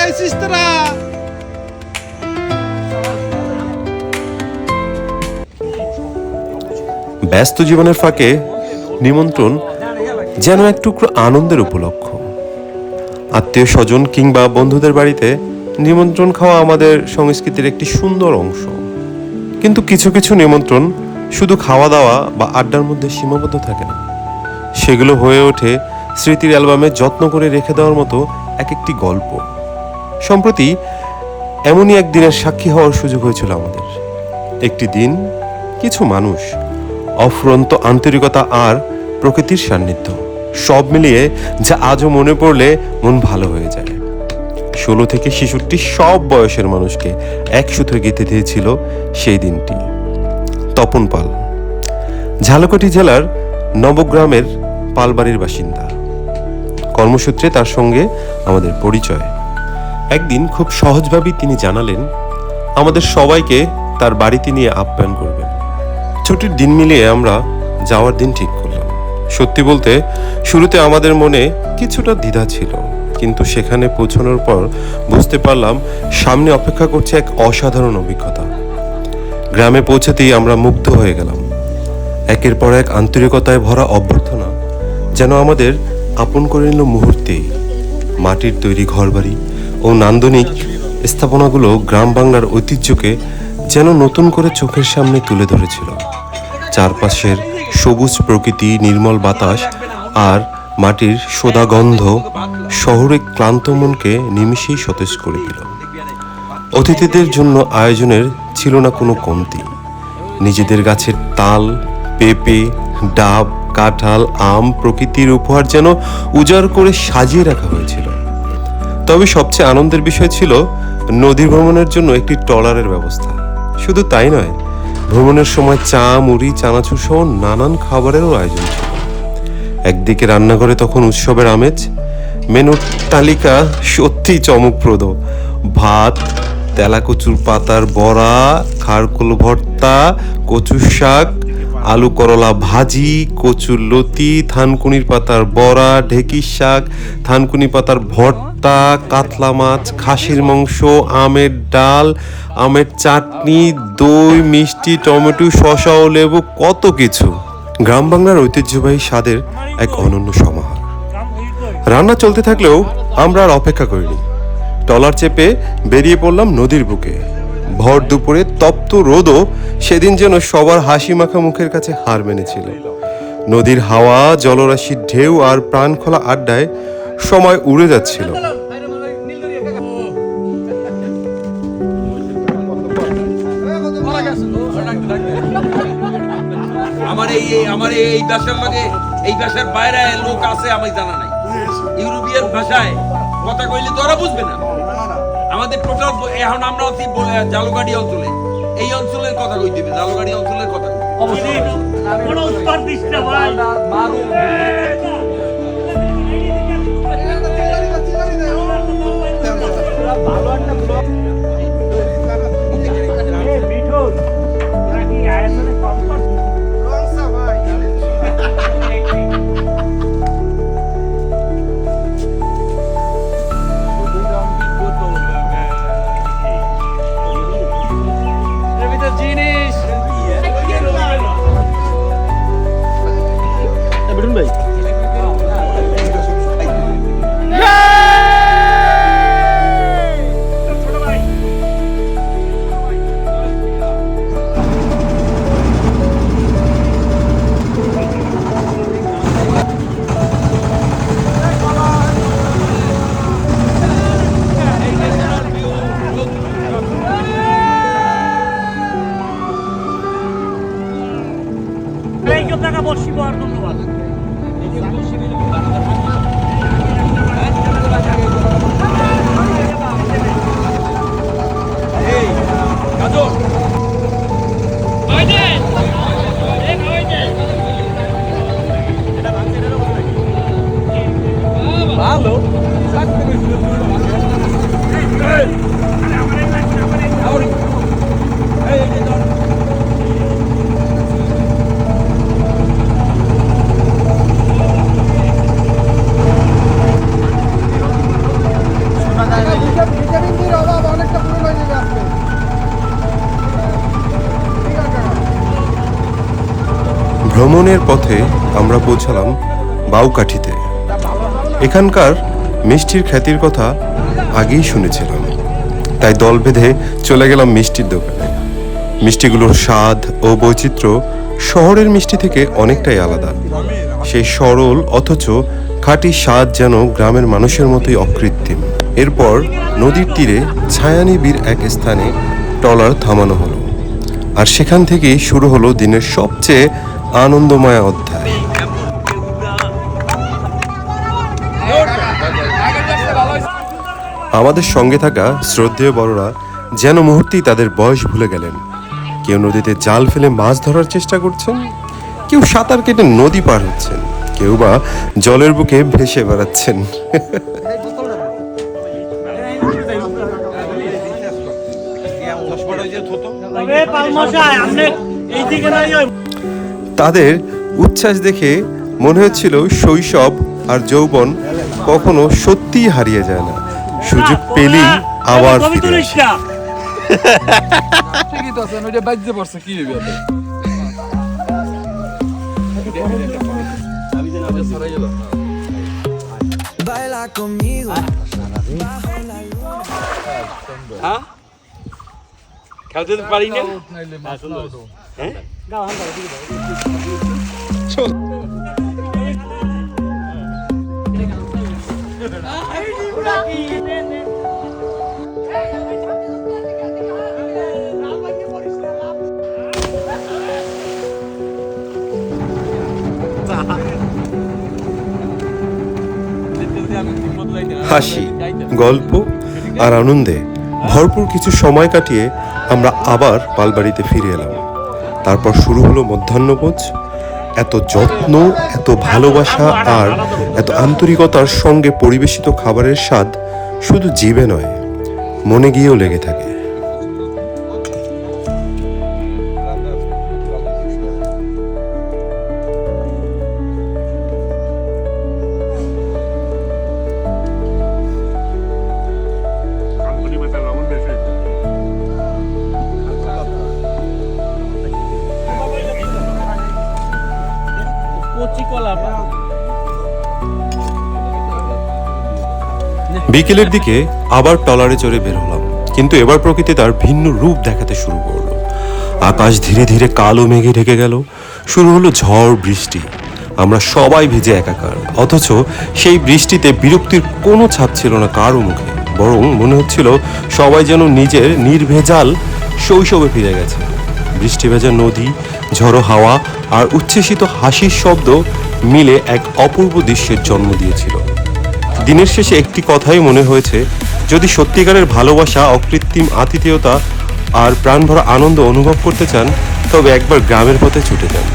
আইছিস তোরা? ব্যস্ত জীবনের ফাঁকে নিমন্ত্রণ যেন এক টুকরো আনন্দের উপলক্ষ। আত্মীয় স্বজন কিংবা বন্ধুদের বাড়িতে নিমন্ত্রণ খাওয়া আমাদের সংস্কৃতির একটি সুন্দর অংশ। কিন্তু কিছু কিছু নিমন্ত্রণ শুধু খাওয়া দাওয়া বা আড্ডার মধ্যে সীমাবদ্ধ থাকে না, সেগুলো হয়ে ওঠে স্মৃতির অ্যালবামে যত্ন করে রেখে দেওয়ার মতো এক একটি গল্প। সম্প্রতি এমনই একদিনের সাক্ষী হওয়ার সুযোগ হয়েছিল আমাদের। একটি দিন, কিছু মানুষ, অফুরন্ত আন্তরিকতা আর প্রকৃতির সান্নিধ্য, সব মিলিয়ে যা আজও মনে পড়লে মন ভালো হয়ে যায়। 16 থেকে 66 সব বয়সের মানুষকে এক সূত্রে গেঁথে দিয়েছিল সেই দিনটি। তপন পাল ঝালকাঠি জেলার নবগ্রামের পালবাড়ির বাসিন্দা। কর্মসূত্রে তার সঙ্গে আমাদের পরিচয়। একদিন খুব সহজভাবেই তিনি জানালেন আমাদের সবাইকে তার বাড়িতে নিয়ে আপ্যায়ন করবেন। ছুটির দিন মিলিয়ে আমরা যাওয়ার দিন ঠিক করলাম। সত্যি বলতে শুরুতে আমাদের মনে কিছুটা দ্বিধা ছিল, কিন্তু সেখানে পৌঁছানোর পর বুঝতে পারলাম সামনে অপেক্ষা করছে এক অসাধারণ অভিজ্ঞতা। গ্রামে পৌঁছাতেই আমরা মুগ্ধ হয়ে গেলাম। একের পর এক আন্তরিকতায় ভরা অভ্যর্থনা যেন আমাদের আপন করে নিল মুহূর্তেই। মাটির তৈরি ঘরবাড়ি ও নান্দনিক স্থাপনাগুলো গ্রাম বাংলার ঐতিহ্যকে যেন নতুন করে চোখের সামনে তুলে ধরেছিল। চারপাশের সবুজ প্রকৃতি, নির্মল বাতাস আর মাটির সোদা গন্ধ শহরে ক্লান্ত মনকে নিমিষেই সতেজ করে দিল। অতিথিদের জন্য আয়োজনের ছিল না কোনো কমতি। নিজেদের গাছের তাল, পেঁপে, ডাব, কাঁঠাল, আম প্রকৃতির উপহার যেন উজাড় করে সাজিয়ে রাখা হয়েছিল। তবে সবচেয়ে আনন্দের বিষয় ছিল নদী ভ্রমণের জন্য একটি ট্রলারের ব্যবস্থা। শুধু তাই নয়, ভ্রমণের সময় চা, মুড়ি, চানাচুর সহ নানান খাবারেরও আয়োজন ছিল। একদিকে রান্নাঘরে তখন উৎসবের আমেজ। মেনুর তালিকা সত্যিই চমকপ্রদ। ভাত, তেলাকচুর পাতার বড়া, খারকোল ভর্তা, কচুর শাক, আলু করলা ভাজি, কচুর লতি, থানকুনির পাতার বড়া, ঢেঁকির শাক, থানকুনি পাতার ভর্তা, কাতলা মাছ, খাসির মাংস, আমের ডাল, আমের চাটনি, দই, মিষ্টি, টমেটো, শসা ও লেবু, কত কিছু। গ্রাম বাংলার ঐতিহ্যবাহী স্বাদের এক অনন্য সমাহার। রান্না চলতে থাকলেও আমরা আর অপেক্ষা করিনি। ট্রলার চেপে বেরিয়ে পড়লাম নদীর বুকে। ভর দুপুরে তপ্ত রোদও সেদিন যেন সবার হাসি মাখা মুখের কাছে হার মেনেছিল। নদীর হাওয়া, জলরাশির ঢেউ আর প্রাণখোলা আড্ডায় সময় উড়ে যাচ্ছিল। আমার এই ভাষার লাগে এই ভাষার বাইরে লোক আছে আমি জানা নাই। ইউরোপিয়ান ভাষায় কথা কইলে তো ওরা বুঝবে না। আমাদের টোটাল এখন আমরা আছি জালুকাঠি অঞ্চলে, এই অঞ্চলের কথা কই দিবে, জালুকাঠি অঞ্চলের কথা কই অবশ্যই কোন উত্তর দিস না ভাই। ভালো একটা ব্লগ মিঠুন নাকি আয়তনে কম কর রংসা ভাই। জিনিস ভ্রমণের পথে আমরা পৌঁছালাম বাউকাঠিতে। এখানকার মিষ্টির খ্যাতির কথা আগেই শুনেছিলাম, তাই দল বেঁধে চলে গেলাম মিষ্টির দোকানে। মিষ্টিগুলোর স্বাদ ও বৈচিত্র্য শহরের মিষ্টি থেকে অনেকটাই আলাদা। সেই সরল অথচ খাঁটি স্বাদ যেন গ্রামের মানুষের মতোই অকৃত্রিম। এরপর নদীর তীরে ছায়ানিবিড় এক স্থানে ট্রলার থামানো হলো, আর সেখান থেকেই শুরু হলো দিনের সবচেয়ে আনন্দময় অধ্যায়। আমাদের সঙ্গে থাকা শ্রদ্ধেয় বড়রা যেন মুহূর্তেই তাদের বয়স ভুলে গেলেন। কেউ নদীতে জাল ফেলে মাছ ধরার চেষ্টা করছেন, কেউ সাঁতার কেটে নদী পার হচ্ছেন, কেউ বা জলের বুকে ভেসে বেড়াচ্ছেন। তাদের উচ্ছ্বাস দেখে মনে হচ্ছিল শৈশব আর যৌবন কখনো সত্যিই হারিয়ে যায় না, সুযোগ পেলেই আবার ফিরে আসে। ঠিকই তো আছে, ওইটা বাজতে পারছে কি হইবে ওতে? Baila conmigo. হ্যাঁ খেলতে তো পারি না। নাইলে মাছ না ওঠো। হাসি, গল্প আর আনন্দে ভরপুর কিছু সময় কাটিয়ে আমরা আবার পালবাড়িতে ফিরে এলাম। তারপর শুরু হলো মধ্যাহ্নভোজ। এত যত্ন, এত ভালোবাসা আর এত আন্তরিকতার সঙ্গে পরিবেশিত খাবারের স্বাদ শুধু জিভে নয়, মনে গিয়েও লেগে থাকে। বিকেলের দিকে আবার ট্রলারে চড়ে বের হলাম, কিন্তু এবার প্রকৃতি তার ভিন্ন রূপ দেখাতে শুরু করলো। আকাশ ধীরে ধীরে কালো মেঘে ঢেকে গেল, শুরু হলো ঝড় বৃষ্টি। আমরা সবাই ভিজে একাকার, অথচ সেই বৃষ্টিতে বিরক্তির কোনো ছাপ ছিল না কারো মুখে, বরং মনে হচ্ছিল সবাই যেন নিজের নির্ভেজাল শৈশবে ফিরে গেছে। বৃষ্টি ভেজা নদী, ঝড়ো হাওয়া আর উচ্ছ্বসিত হাসির শব্দ মিলে এক অপূর্ব দৃশ্যের জন্ম দিয়েছিল। দিনের শেষে একটি কথাই মনে হয়েছে, যদি সত্যিকারের ভালোবাসা, অকৃত্রিম আতিথেয়তা আর প্রাণভরা আনন্দ অনুভব করতে চান, তবে একবার গ্রামের পথে ছুটে যান।